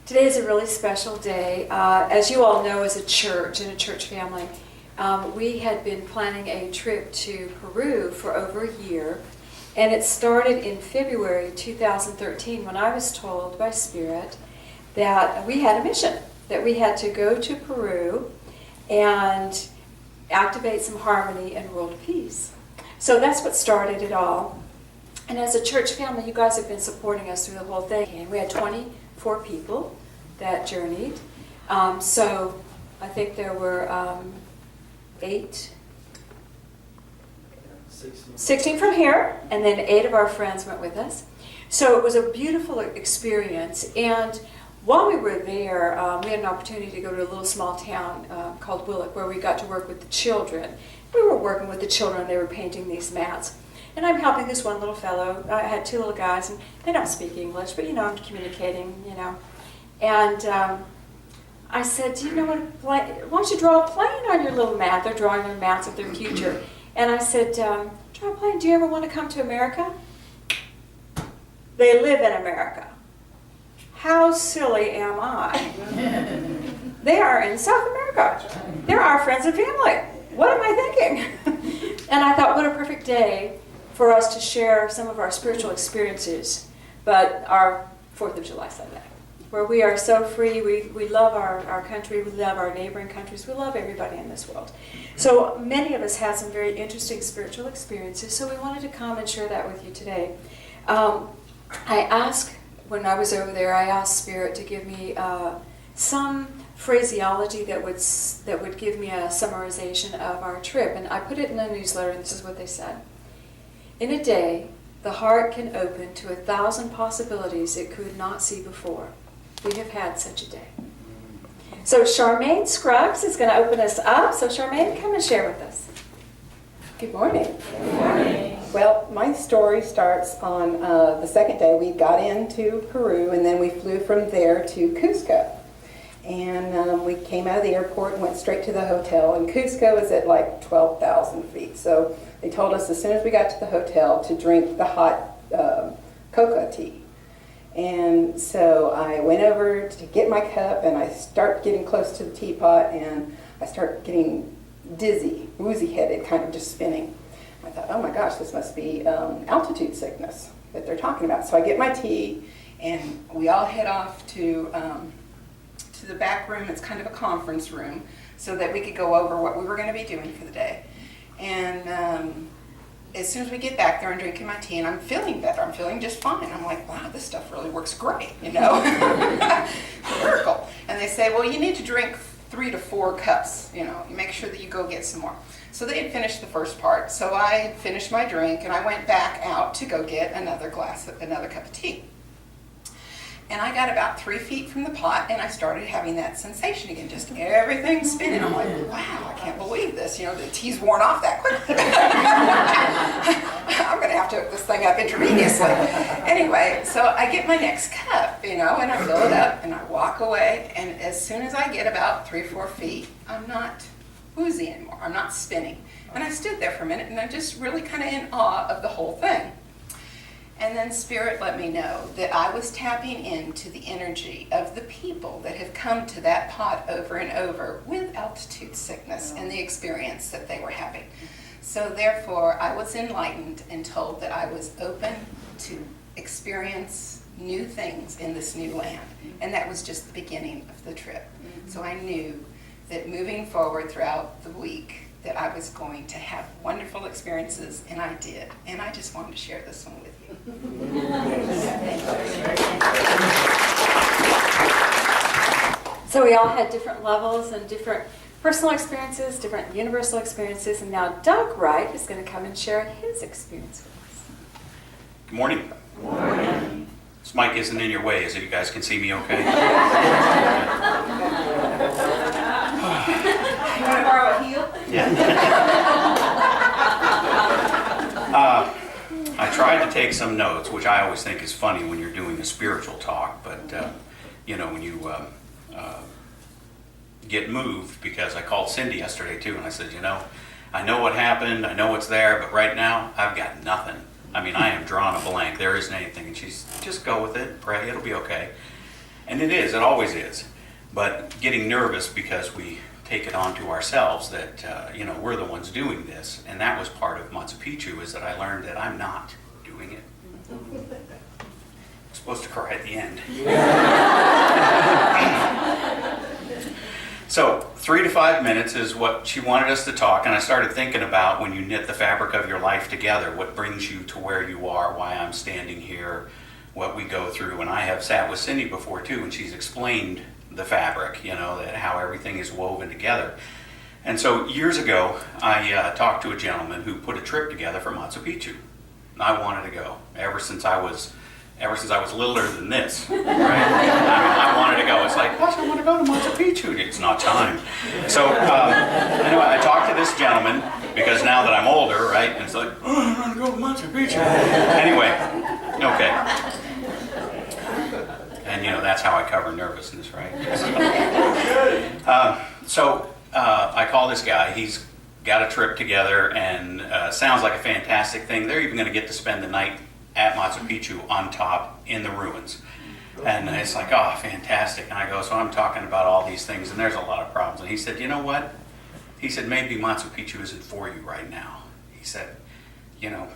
Today is a really special day. As you all know, as a church and a church family, we had been planning a trip to Peru for over a year, and it started in February 2013 when I was told by Spirit that we had a mission, that we had to go to Peru and activate some harmony and world peace. So that's what started it all. And as a church family, you guys have been supporting us through the whole thing. And we had 24 people that journeyed. So I think there were 16 from here, and then 8 of our friends went with us. So it was a beautiful experience. And while we were there, we had an opportunity to go to a little small town called Willock, where we got to work with the children. We were working with the children. They were painting these mats. And I'm helping this one little fellow. I had 2 little guys, and they don't speak English, but, I'm communicating, And I said, do you know why don't you draw a plane on your little mat? They're drawing their mats of their future. And I said, draw a plane. Do you ever want to come to America? They live in America. How silly am I? They are in South America. They're our friends and family. What am I thinking? And I thought, what a perfect day for us to share some of our spiritual experiences, but our 4th of July Sunday, where we are so free. We love our country. We love our neighboring countries. We love everybody in this world. So many of us had some very interesting spiritual experiences, so we wanted to come and share that with you today. When I was over there, I asked Spirit to give me some phraseology that would give me a summarization of our trip. And I put it in a newsletter, and this is what they said. In a day, the heart can open to 1,000 possibilities it could not see before. We have had such a day. So Charmaine Scruggs is going to open us up. So Charmaine, come and share with us. Good morning. Good morning. Well, my story starts on the second day. We got into Peru, and then we flew from there to Cusco. And we came out of the airport and went straight to the hotel. And Cusco is at like 12,000 feet. So they told us as soon as we got to the hotel to drink the hot cocoa tea. And so I went over to get my cup, and I start getting close to the teapot, and I start getting dizzy, woozy-headed, kind of just spinning. I thought, oh my gosh, this must be altitude sickness that they're talking about. So I get my tea, and we all head off to the back room. It's kind of a conference room, so that we could go over what we were going to be doing for the day. And as soon as we get back there, I'm drinking my tea, and I'm feeling better. I'm feeling just fine. I'm like, wow, this stuff really works great, Miracle. And they say, well, you need to drink 3 to 4 cups, you make sure that you go get some more. So they had finished the first part, so I finished my drink, and I went back out to go get another cup of tea. And I got about 3 feet from the pot, and I started having that sensation again, just everything spinning. I'm like, wow, I can't believe this. The tea's worn off that quickly. I'm going to have to hook this thing up intravenously. Anyway, so I get my next cup, and I fill it up, and I walk away. And as soon as I get about 3 or 4 feet, I'm not woozy anymore. I'm not spinning. And I stood there for a minute, and I'm just really kind of in awe of the whole thing. And then Spirit let me know that I was tapping into the energy of the people that have come to that pot over and over with altitude sickness and the experience that they were having. So therefore, I was enlightened and told that I was open to experience new things in this new land. And that was just the beginning of the trip. So I knew that moving forward throughout the week, that I was going to have wonderful experiences, and I did. And I just wanted to share this one with you. So we all had different levels and different personal experiences, different universal experiences, and now Doug Wright is going to come and share his experience with us. Good morning. Good morning. This mic isn't in your way, so you guys can see me okay? You want to borrow a heel? Yeah. I tried to take some notes, which I always think is funny when you're doing a spiritual talk, but when you get moved, because I called Cindy yesterday too, and I said, I know what happened, I know what's there, but right now I've got nothing. I mean, I am drawing a blank. There isn't anything. And she's, just go with it, pray, it'll be okay. And it is, it always is. But getting nervous because we take it onto ourselves that, we're the ones doing this. And that was part of Machu Picchu, is that I learned that I'm not doing it. I'm supposed to cry at the end. So 3 to 5 minutes is what she wanted us to talk, and I started thinking about when you knit the fabric of your life together, what brings you to where you are, why I'm standing here, what we go through. And I have sat with Cindy before too, and she's explained the fabric, that how everything is woven together. And so years ago, I talked to a gentleman who put a trip together for Machu Picchu. I wanted to go ever since I was littler than this, right? I wanted to go. It's like, gosh, I want to go to Machu Picchu. It's not time. So anyway, I talked to this gentleman because now that I'm older, right? And it's like, oh, I want to go to Machu Picchu. Anyway, okay. And that's how I cover nervousness, right? So I call this guy. He's got a trip together, and sounds like a fantastic thing. They're even going to get to spend the night at Machu Picchu on top in the ruins. And it's like, oh, fantastic. And I go, so I'm talking about all these things, and there's a lot of problems. And he said, you know what? He said, maybe Machu Picchu isn't for you right now. He said, your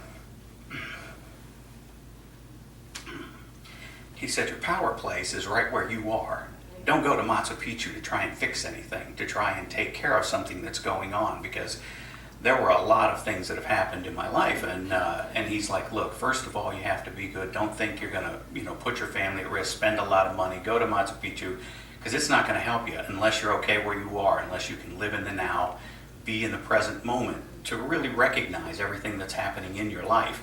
power place is right where you are. Don't go to Machu Picchu to try and fix anything, to try and take care of something that's going on, because there were a lot of things that have happened in my life. And he's like, look, first of all, you have to be good. Don't think you're going to, put your family at risk, spend a lot of money, go to Machu Picchu, because it's not going to help you unless you're okay where you are, unless you can live in the now, be in the present moment, to really recognize everything that's happening in your life.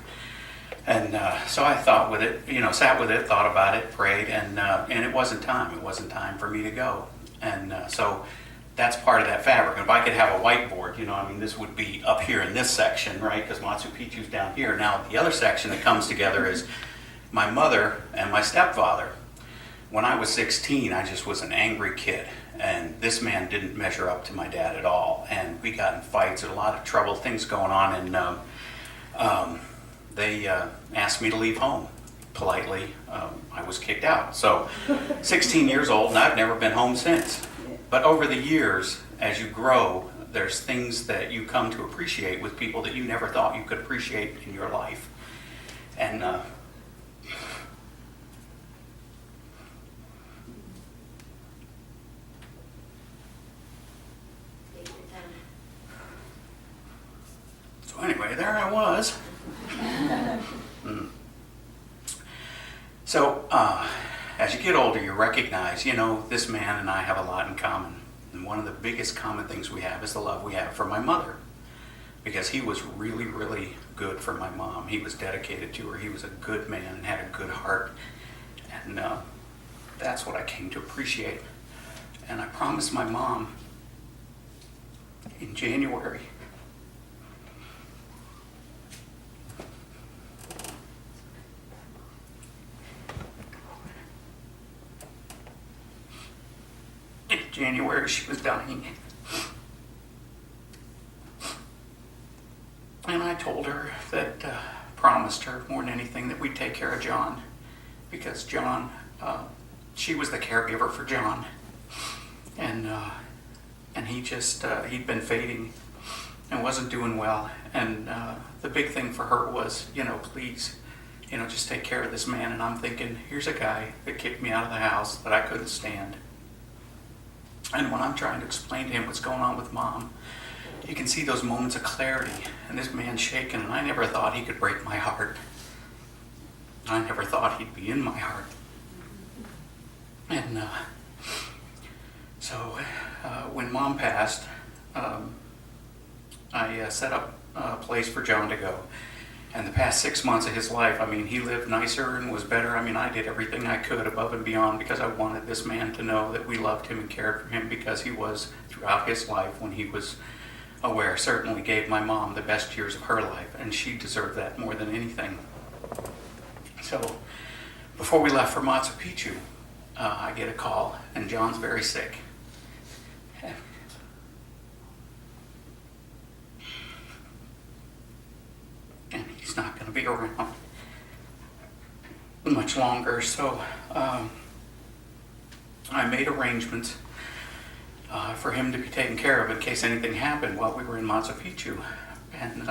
And so I thought with it, sat with it, thought about it, prayed, and it wasn't time. It wasn't time for me to go. And so that's part of that fabric. If I could have a whiteboard, this would be up here in this section, right? Because Machu Picchu's down here. Now, the other section that comes together is my mother and my stepfather. When I was 16, I just was an angry kid. And this man didn't measure up to my dad at all. And we got in fights, and a lot of trouble, things going on. And they asked me to leave home. Politely, I was kicked out. So 16 years old, and I've never been home since. But over the years, as you grow, there's things that you come to appreciate with people that you never thought you could appreciate in your life. And so anyway, there I was. So, as you get older, you recognize, this man and I have a lot in common. And one of the biggest common things we have is the love we have for my mother. Because he was really, really good for my mom. He was dedicated to her. He was a good man and had a good heart. And that's what I came to appreciate. And I promised my mom in January she was dying. And I told her that, promised her more than anything, that we'd take care of John. Because John, she was the caregiver for John. And he just, he'd been fading and wasn't doing well. And the big thing for her was, please, just take care of this man. And I'm thinking, here's a guy that kicked me out of the house that I couldn't stand. And when I'm trying to explain to him what's going on with Mom, you can see those moments of clarity. And this man's shaking, and I never thought he could break my heart. I never thought he'd be in my heart. And so when Mom passed, I set up a place for John to go. And the past 6 months of his life, he lived nicer and was better. I did everything I could above and beyond because I wanted this man to know that we loved him and cared for him, because he was, throughout his life, when he was aware, certainly gave my mom the best years of her life, and she deserved that more than anything. So before we left for Machu Picchu, I get a call, and John's very sick. And he's not going to be around much longer, so I made arrangements for him to be taken care of in case anything happened while we were in Machu Picchu. And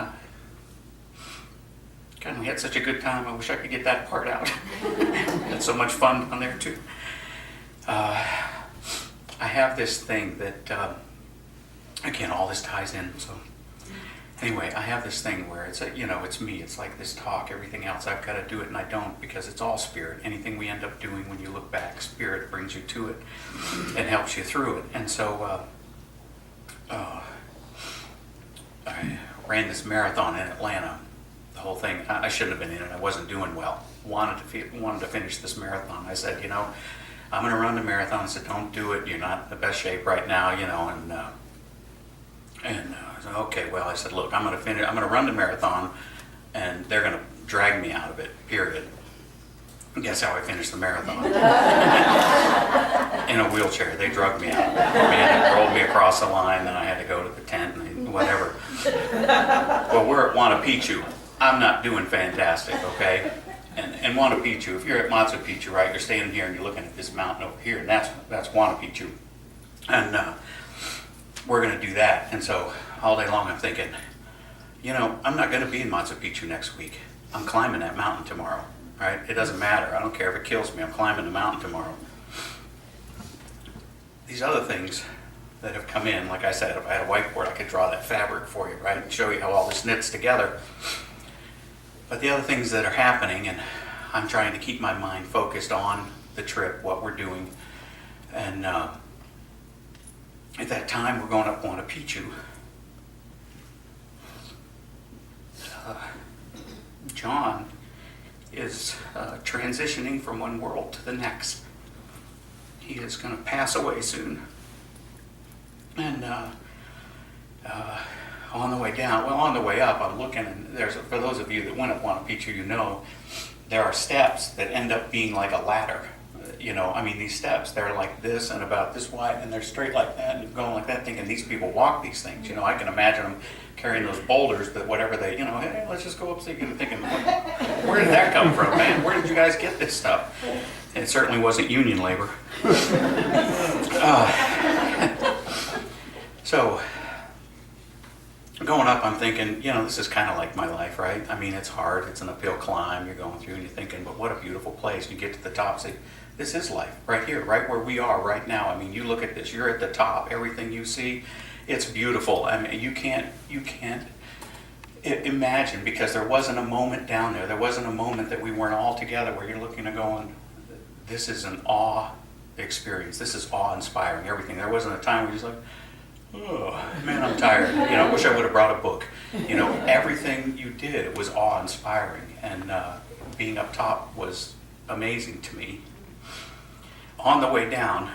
God, we had such a good time. I wish I could get that part out. Had so much fun down there too. I have this thing that, again, all this ties in. So anyway, I have this thing where it's it's me. It's like this talk. Everything else, I've got to do it, and I don't, because it's all spirit. Anything we end up doing, when you look back, spirit brings you to it and helps you through it. And so I ran this marathon in Atlanta. The whole thing, I shouldn't have been in it. I wasn't doing well. Wanted to finish this marathon. I said, I'm going to run the marathon. I said, don't do it. You're not in the best shape right now, and I said, okay, well, I said, look, I'm going to run the marathon, and they're going to drag me out of it, period. And guess how I finished the marathon? In a wheelchair. They drugged me out. They rolled me across the line, then I had to go to the tent and whatever. Well, we're at Machu Picchu. I'm not doing fantastic, okay? And Machu Picchu, if you're at Machu Picchu, right, you're standing here and you're looking at this mountain over here, and that's Machu Picchu. And we're going to do that. And so all day long I'm thinking, I'm not going to be in Machu Picchu next week. I'm climbing that mountain tomorrow, right? It doesn't matter. I don't care if it kills me. I'm climbing the mountain tomorrow. These other things that have come in, like I said, if I had a whiteboard, I could draw that fabric for you, right, and show you how all this knits together. But the other things that are happening, and I'm trying to keep my mind focused on the trip, what we're doing, and at that time we're going up Machu Picchu. John is transitioning from one world to the next. He is going to pass away soon. And on the way down, on the way up, I'm looking, and for those of you that went up Machu Picchu, there are steps that end up being like a ladder. These steps, they're like this and about this wide, and they're straight like that, and you're going like that, thinking these people walk these things. I can imagine them carrying those boulders, that whatever they, hey, let's just go up, thinking, where did that come from, man? Where did you guys get this stuff? And it certainly wasn't union labor. So, going up, I'm thinking, this is kind of like my life, right? It's hard. It's an uphill climb you're going through, and you're thinking, but what a beautiful place. You get to the top, say, this is life, right here, right where we are right now. You look at this, you're at the top. Everything you see, it's beautiful. You can't imagine, because there wasn't a moment down there. There wasn't a moment that we weren't all together where you're looking and going, this is an awe experience. This is awe-inspiring, everything. There wasn't a time where you're just like, oh, man, I'm tired. I wish I would have brought a book. Everything you did was awe-inspiring, and being up top was amazing to me. On the way down,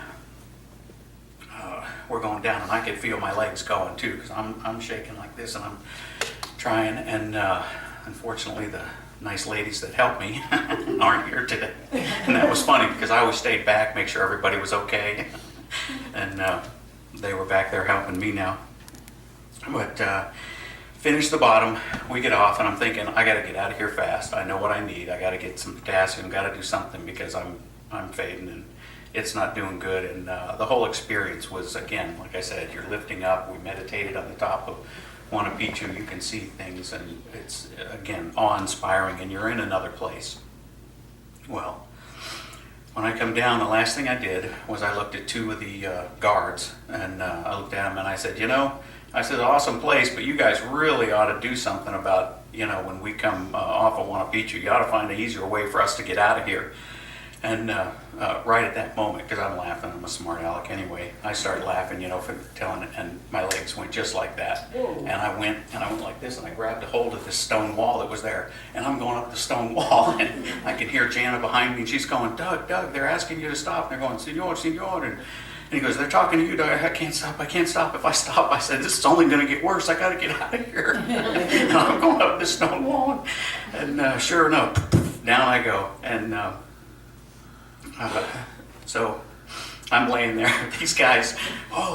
we're going down, and I could feel my legs going too, because I'm shaking like this, and I'm trying, and unfortunately the nice ladies that helped me aren't here today. And that was funny, because I always stayed back, make sure everybody was okay, and they were back there helping me now. But finish the bottom, we get off, and I'm thinking, I got to get out of here fast. I know what I need. I got to get some potassium, got to do something, because I'm fading and it's not doing good. And the whole experience was, again, like I said, you're lifting up. We meditated on the top of Machu Picchu. You can see things, and it's, again, awe-inspiring, and you're in another place. Well, when I come down, the last thing I did was I looked at two of the guards, and I looked at them and I said, I said, awesome place, but you guys really ought to do something about, when we come off of Machu Picchu, you ought to find an easier way for us to get out of here. And right at that moment, because I'm laughing, I'm a smart aleck anyway, I started laughing, for telling it, and my legs went just like that. Whoa. And I went like this, and I grabbed a hold of this stone wall that was there, and I'm going up the stone wall, and I can hear Jana behind me, and she's going, Doug, they're asking you to stop. And they're going, Senor, and he goes, they're talking to you, Doug. I can't stop. If I stop, I said, this is only going to get worse. I got to get out of here. And I'm going up this stone wall, and sure enough, down I go, and so I'm laying there. These guys,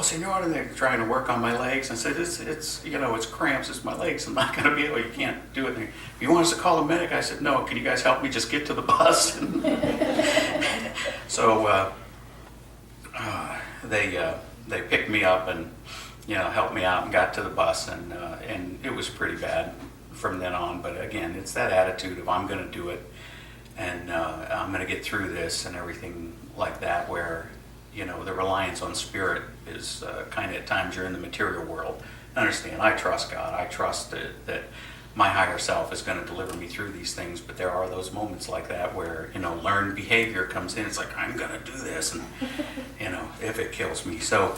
Senor, and they're trying to work on my legs. I said, it's cramps. It's my legs. I'm not going to be able. You can't do it. You want us to call a medic? I said, no. Can you guys help me just get to the bus? So they picked me up and helped me out and got to the bus, and it was pretty bad from then on. But again, it's that attitude of I'm going to do it, and I'm going to get through this and everything like that, where the reliance on spirit is kind of at times you're in the material world. Understand, I trust God. I trust that my higher self is going to deliver me through these things, but there are those moments like that where learned behavior comes in. It's like, I'm going to do this, and if it kills me. So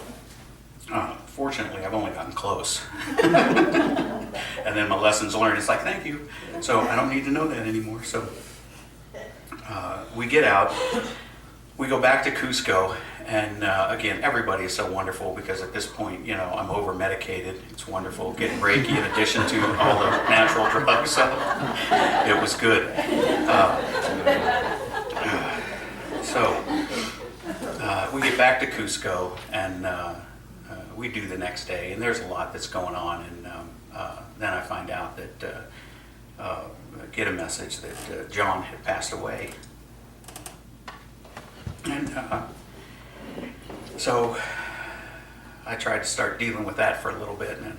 fortunately, I've only gotten close. And then my lessons learned, it's like, thank you. So I don't need to know that anymore. So we get out, we go back to Cusco, and again, everybody is so wonderful, because at this point, I'm over medicated. It's wonderful getting Reiki in addition to all the natural drugs. So it was good. We get back to Cusco, and we do the next day, and there's a lot that's going on, and then I find out that get a message that John had passed away. And so I tried to start dealing with that for a little bit, and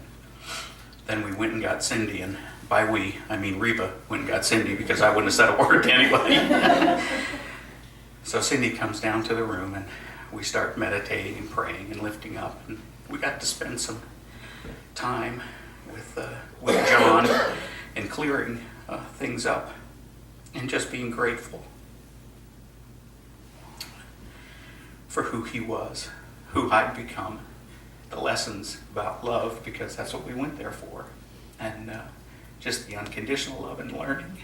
then we went and got Cindy, and by we, I mean Reba went and got Cindy, because I wouldn't have said a word to anybody. So Cindy comes down to the room, and we start meditating and praying and lifting up, and we got to spend some time with John and clearing things up and just being grateful for who he was, who I'd become, the lessons about love, because that's what we went there for, and just the unconditional love and learning.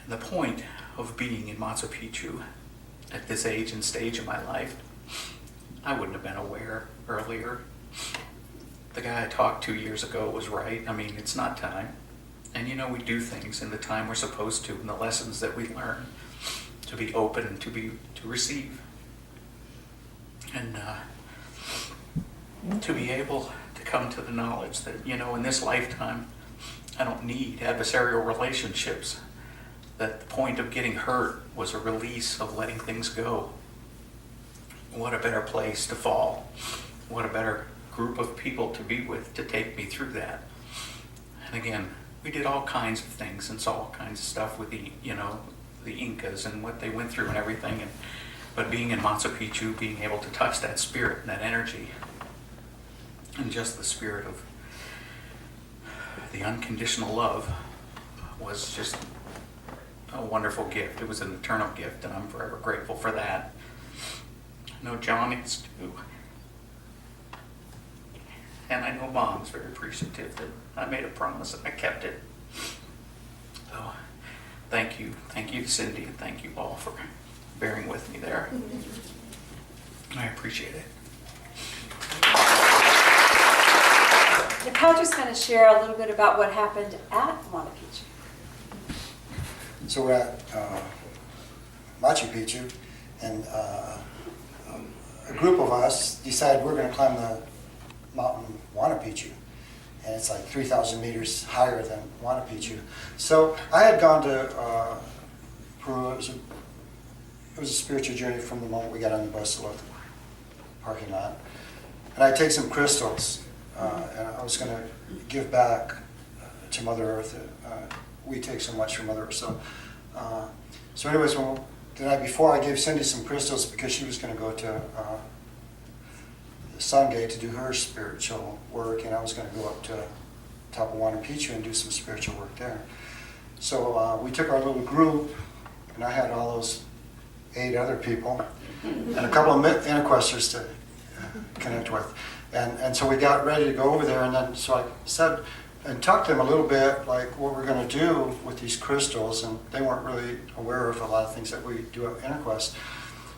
The point of being in Machu Picchu at this age and stage of my life, I wouldn't have been aware earlier. The guy I talked 2 years ago was right. I mean, it's not time. And we do things in the time we're supposed to, and the lessons that we learn, to be open and to receive. And to be able to come to the knowledge that, in this lifetime, I don't need adversarial relationships. That the point of getting hurt was a release of letting things go. What a better place to fall. What a better group of people to be with to take me through that. And again, we did all kinds of things and saw all kinds of stuff with the Incas and what they went through and everything. But being in Machu Picchu, being able to touch that spirit and that energy, and just the spirit of the unconditional love, was just a wonderful gift. It was an eternal gift, and I'm forever grateful for that. I know John is too. And I know Mom's very appreciative that I made a promise and I kept it. So thank you. Thank you, Cindy, and thank you all for bearing with me there. I appreciate it. If I'll just kind of share a little bit about what happened at Machu Picchu. So we're at Machu Picchu, and a group of us decided we're going to climb the mountain Huayna Picchu, and it's like 3,000 meters higher than Huayna Picchu. So I had gone to Peru. It was a spiritual journey from the moment we got on the bus to the parking lot, and I take some crystals, and I was going to give back to Mother Earth. We take so much from Mother Earth. So anyways, the night before, I gave Cindy some crystals because she was going to go to the Sun Gate to do her spiritual work, and I was going to go up to top of Huayna Picchu and do some spiritual work there. So we took our little group, and I had all those 8 other people and a couple of interquesters to connect with. And so we got ready to go over there, and then so I said and talked to them a little bit like what we're going to do with these crystals, and they weren't really aware of a lot of things that we do at InterQuest,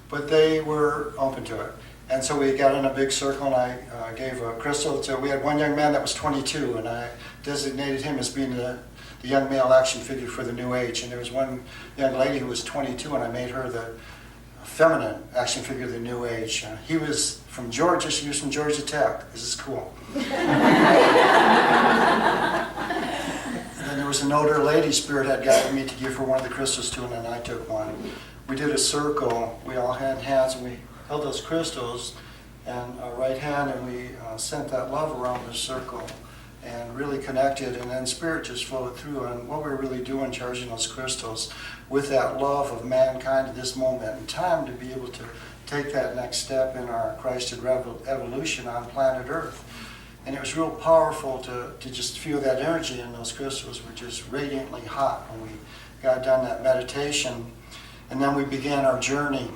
but they were open to it. And so we got in a big circle, and I gave a crystal to, we had one young man that was 22, and I designated him as being the young male action figure for the New Age. And there was one young lady who was 22, and I made her the feminine action figure of the New Age. He was from Georgia, she was from Georgia Tech. This is cool. And was an older lady Spirit had guided me to give her one of the crystals to, and then I took one. We did a circle. We all had hands, and we held those crystals in our right hand, and we sent that love around the circle and really connected, and then Spirit just flowed through. And what we're really doing, charging those crystals with that love of mankind at this moment in time, to be able to take that next step in our Christed evolution on planet Earth. And it was real powerful to just feel that energy, and those crystals were just radiantly hot when we got done that meditation. And then we began our journey.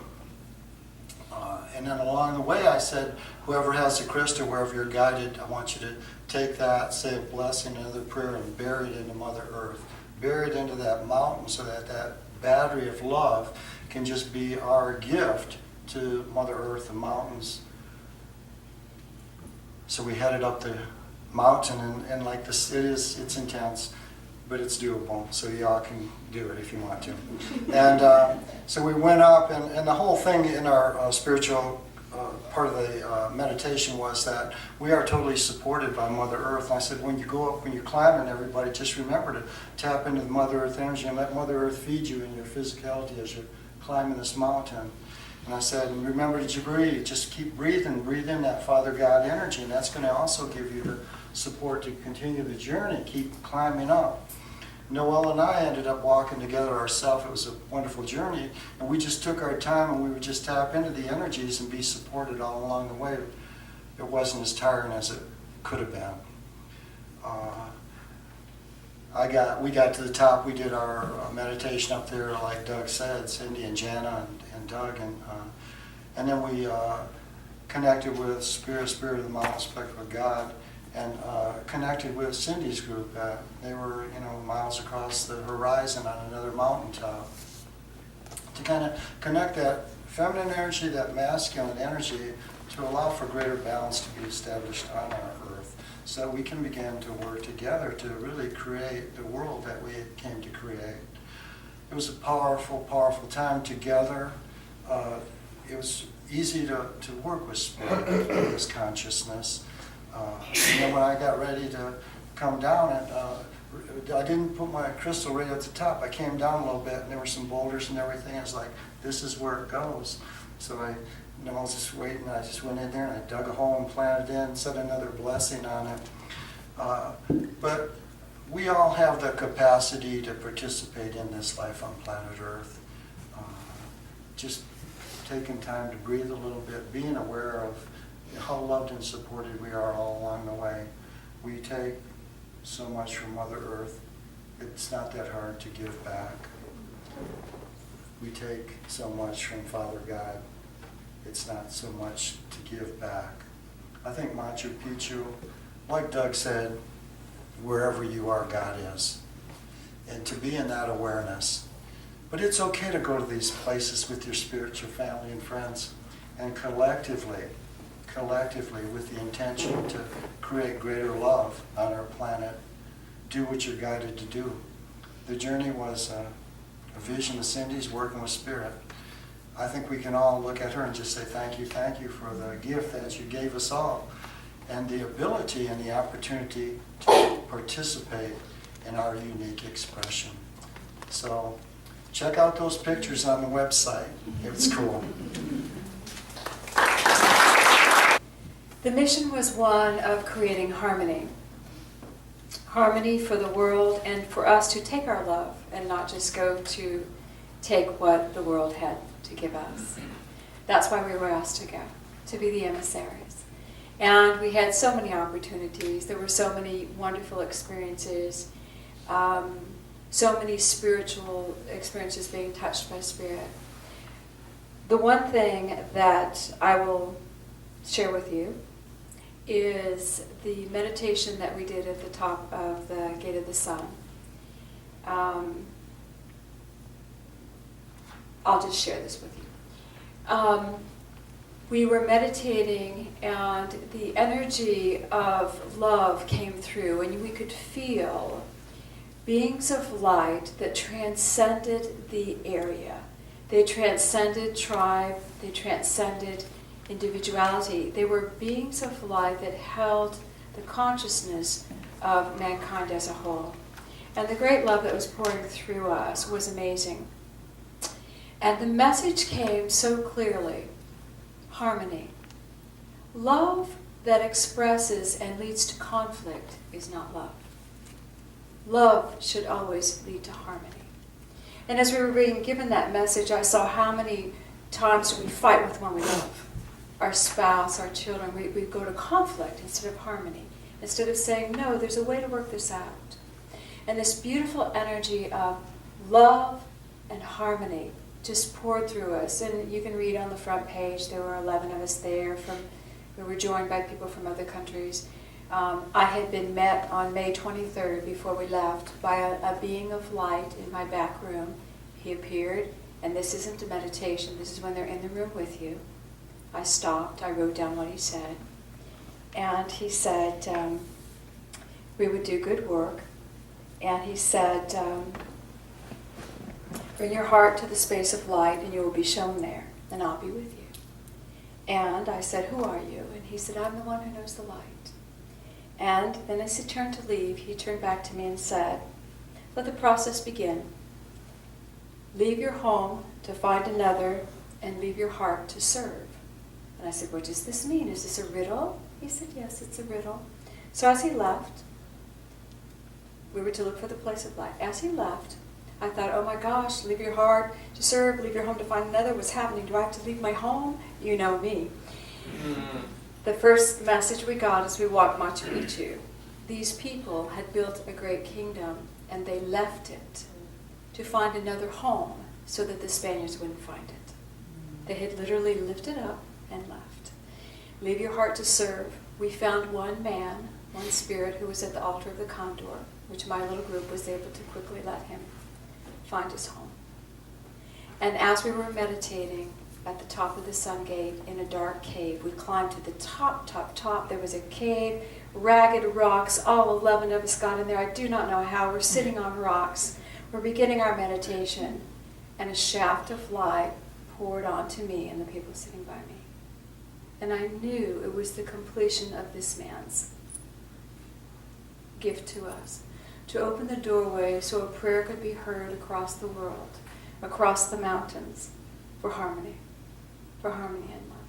And then along the way I said, whoever has the crystal, wherever you're guided, I want you to take that, say a blessing, another prayer, and bury it into Mother Earth. Bury it into that mountain so that that battery of love can just be our gift to Mother Earth, the mountains. So we headed up the mountain, and like this, it's intense, but it's doable. So y'all can do it if you want to. And so we went up, and the whole thing in our spiritual part of the meditation was that we are totally supported by Mother Earth. And I said, when you go up, when you're climbing, everybody, just remember to tap into the Mother Earth energy and let Mother Earth feed you in your physicality as you're climbing this mountain. And I said, and remember to breathe. Just keep breathing. Breathe in that Father God energy, and that's going to also give you the support to continue the journey, keep climbing up. Noel and I ended up walking together ourselves. It was a wonderful journey, and we just took our time, and we would just tap into the energies and be supported all along the way. It wasn't as tiring as it could have been. We got to the top. We did our meditation up there, like Doug said, Cindy and Jana and Doug, and then we connected with Spirit of the Mountain, Spectrum of God, and connected with Cindy's group. They were, miles across the horizon on another mountaintop. To kind of connect that feminine energy, that masculine energy, to allow for greater balance to be established on our Earth, so that we can begin to work together to really create the world that we came to create. It was a powerful, powerful time together. It was easy to work with Spirit, this consciousness. And then when I got ready to come down, I didn't put my crystal right at the top. I came down a little bit, and there were some boulders and everything. I was like, this is where it goes. So I was just waiting. I just went in there, and I dug a hole and planted in, set another blessing on it. But we all have the capacity to participate in this life on planet Earth. Just taking time to breathe a little bit, being aware of how loved and supported we are all along the way. We take so much from Mother Earth. It's not that hard to give back. We take so much from Father God. It's not so much to give back. I think Machu Picchu, like Doug said, wherever you are, God is. And to be in that awareness. But it's okay to go to these places with your spiritual family and friends, and collectively with the intention to create greater love on our planet, do what you're guided to do. The journey was a vision of Cindy's working with Spirit. I think we can all look at her and just say thank you for the gift that you gave us all, and the ability and the opportunity to participate in our unique expression. So check out those pictures on the website. It's cool. The mission was one of creating harmony. Harmony for the world, and for us to take our love and not just go to take what the world had to give us. That's why we were asked to go, to be the emissaries. And we had so many opportunities. There were so many wonderful experiences, so many spiritual experiences being touched by Spirit. The one thing that I will share with you is the meditation that we did at the top of the Gate of the Sun. I'll just share this with you. We were meditating, and the energy of love came through, and we could feel beings of light that transcended the area. They transcended tribe, they transcended individuality. They were beings of light that held the consciousness of mankind as a whole. And the great love that was pouring through us was amazing. And the message came so clearly. Harmony. Love that expresses and leads to conflict is not love. Love should always lead to harmony. And as we were being given that message, I saw how many times do we fight with one we love. Our spouse, our children, we go to conflict instead of harmony. Instead of saying, no, there's a way to work this out. And this beautiful energy of love and harmony just poured through us. And you can read on the front page, there were 11 of us there. We were joined by people from other countries. I had been met on May 23rd before we left by a being of light in my back room. He appeared, and this isn't a meditation. This is when they're in the room with you. I stopped. I wrote down what he said. And he said we would do good work. And he said, bring your heart to the space of light and you will be shown there, and I'll be with you. And I said, who are you? And he said, I'm the one who knows the light. And then as he turned to leave, he turned back to me and said, let the process begin. Leave your home to find another and leave your heart to serve. And I said, what does this mean? Is this a riddle? He said, yes, it's a riddle. So as he left, we were to look for the place of light. As he left, I thought, oh my gosh, leave your heart to serve, leave your home to find another. What's happening? Do I have to leave my home? You know me. The first message we got as we walked Machu Picchu, these people had built a great kingdom and they left it to find another home so that the Spaniards wouldn't find it. They had literally lifted up and left. Leave your heart to serve. We found one man, one spirit who was at the altar of the Condor, which my little group was able to quickly let him find his home. And as we were meditating at the top of the Sun Gate in a dark cave, we climbed to the top. There was a cave, ragged rocks. All 11 of us got in there. I do not know how. We're sitting on rocks. We're beginning our meditation. And a shaft of light poured onto me and the people sitting by me. And I knew it was the completion of this man's gift to us, to open the doorway so a prayer could be heard across the world, across the mountains, for harmony and love.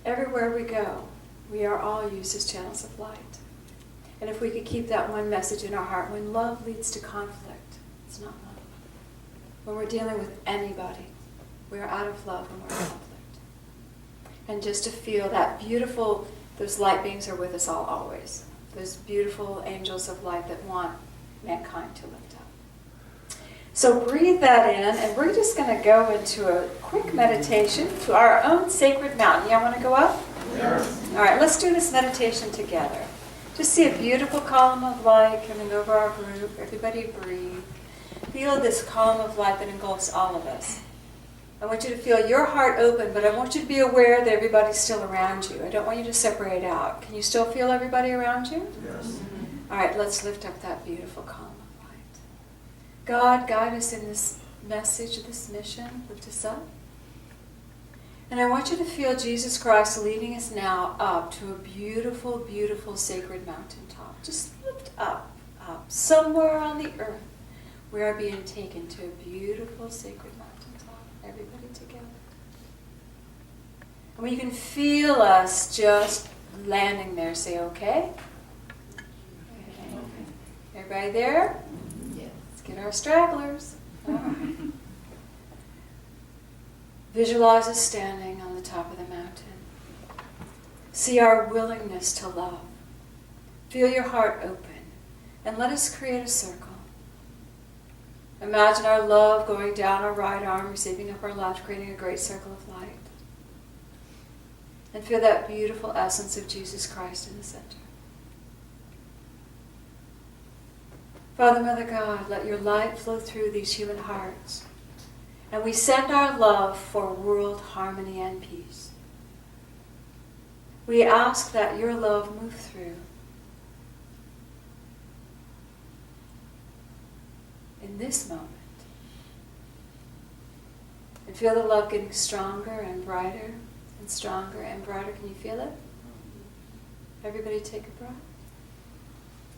Everywhere we go, we are all used as channels of light. And if we could keep that one message in our heart, when love leads to conflict, it's not love. When we're dealing with anybody, we are out of love when we're in conflict. And just to feel that beautiful, those light beings are with us all always. Those beautiful angels of light that want mankind to lift up. So breathe that in, and we're just going to go into a quick meditation to our own sacred mountain. Y'all want to go up? Yes. All right, let's do this meditation together. Just see a beautiful column of light coming over our group. Everybody breathe. Feel this column of light that engulfs all of us. I want you to feel your heart open, but I want you to be aware that everybody's still around you. I don't want you to separate out. Can you still feel everybody around you? Yes. All right, let's lift up that beautiful column of light. God, guide us in this message, this mission. Lift us up. And I want you to feel Jesus Christ leading us now up to a beautiful, beautiful sacred mountaintop. Just lift up. Somewhere on the earth, we are being taken to a beautiful sacred mountaintop. Everybody together. And when you can feel us just landing there, say, okay. Everybody there? Yes. Let's get our stragglers. All right. Visualize us standing on the top of the mountain. See our willingness to love. Feel your heart open. And let us create a circle. Imagine our love going down our right arm, receiving up our left, creating a great circle of light. And feel that beautiful essence of Jesus Christ in the center. Father, Mother God, let your light flow through these human hearts. And we send our love for world harmony and peace. We ask that your love move through. In this moment. And feel the love getting stronger and brighter and stronger and brighter. Can you feel it? Everybody take a breath.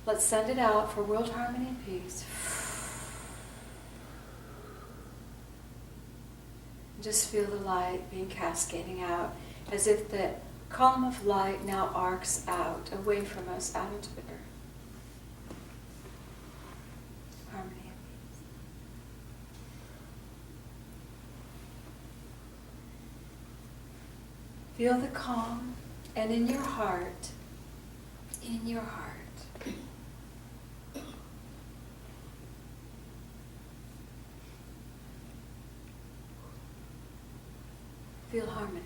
Let's send it out for world harmony and peace. Just feel the light being cascading out, as if the column of light now arcs out, away from us, out into the earth. Harmony and peace. Feel the calm, and in your heart, feel harmony.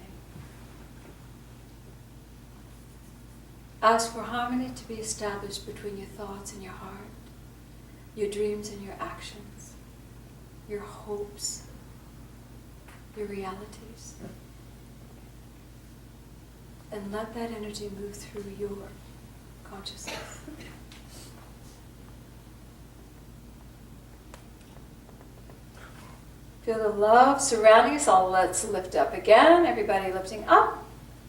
Ask for harmony to be established between your thoughts and your heart, your dreams and your actions, your hopes, your realities. And let that energy move through your consciousness. Feel the love surrounding us all. Let's lift up again. Everybody lifting up,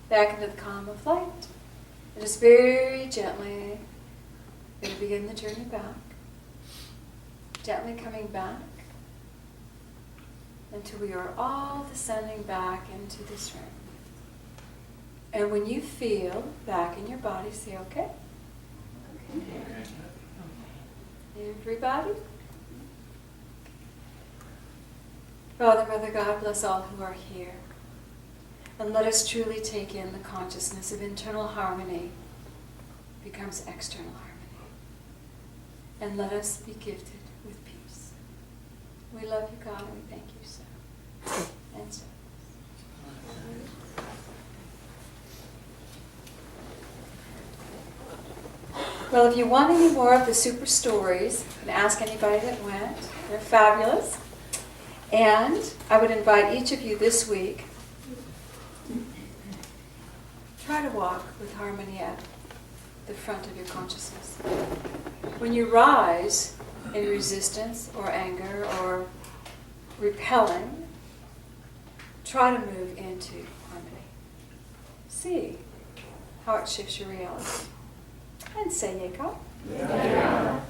back into the column of light. And just very gently, we're going to begin the journey back. Gently coming back until we are all descending back into this room. And when you feel back in your body, say, okay. Everybody. Father, Mother, God, bless all who are here. And let us truly take in the consciousness of internal harmony becomes external harmony. And let us be gifted with peace. We love you, God, and we thank you so. And so. Well, if you want any more of the super stories, you can ask anybody that went. They're fabulous. And I would invite each of you this week, try to walk with harmony at the front of your consciousness. When you rise in resistance or anger or repelling, try to move into harmony. See how it shifts your reality. And say, Yeka. Yeah.